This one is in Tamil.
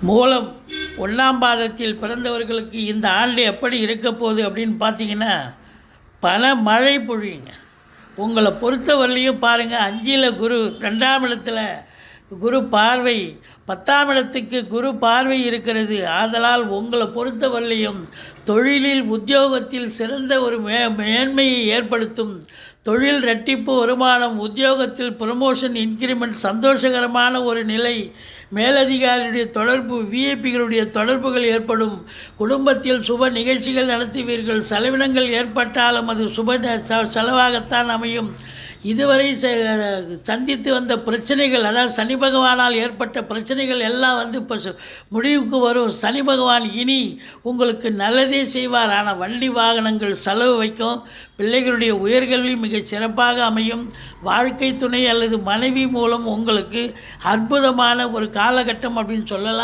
மூலம் 1ஆம் பாதத்தில் பிறந்தவர்களுக்கு இந்த ஆண்டு எப்படி இருக்க போகுது அப்படின்னு பார்த்தீங்கன்னா, பல மழை பொழியுங்க. உங்களை பொறுத்தவரையிலையும் பாருங்கள், 5ல் குரு, 2ஆம் இடத்துல குரு பார்வை, 10ஆம் இடத்துக்கு குரு பார்வை இருக்கிறது. ஆதலால் உங்களை பொறுத்தவரையிலையும் தொழிலில், உத்தியோகத்தில் சிறந்த ஒரு மேன்மையை ஏற்படுத்தும். தொழில் இரட்டிப்பு வருமானம், உத்தியோகத்தில் ப்ரமோஷன், இன்க்ரிமெண்ட், சந்தோஷகரமான ஒரு நிலை, மேலதிகாரியுடைய தொடர்பு, விஐபிகளுடைய தொடர்புகள் ஏற்படும். குடும்பத்தில் சுப நிகழ்ச்சிகள் நடத்துவீர்கள். செலவினங்கள் ஏற்பட்டாலும் அது சுப செலவாகத்தான் அமையும். இதுவரை சந்தித்து வந்த பிரச்சனைகள், அதாவது சனி பகவானால் ஏற்பட்ட பிரச்சனைகள் எல்லாம் இப்போ முடிவுக்கு வரும். சனி பகவான் இனி உங்களுக்கு நல்லதே செய்வார். ஆனால் வண்டி வாகனங்கள் செலவு வைக்கும். பிள்ளைகளுடைய உயர்கல்வி மிக சிறப்பாக அமையும். வாழ்க்கை துணை அல்லது மனைவி மூலம் உங்களுக்கு அற்புதமான ஒரு காலகட்டம் அப்படின்னு சொல்லலாம்.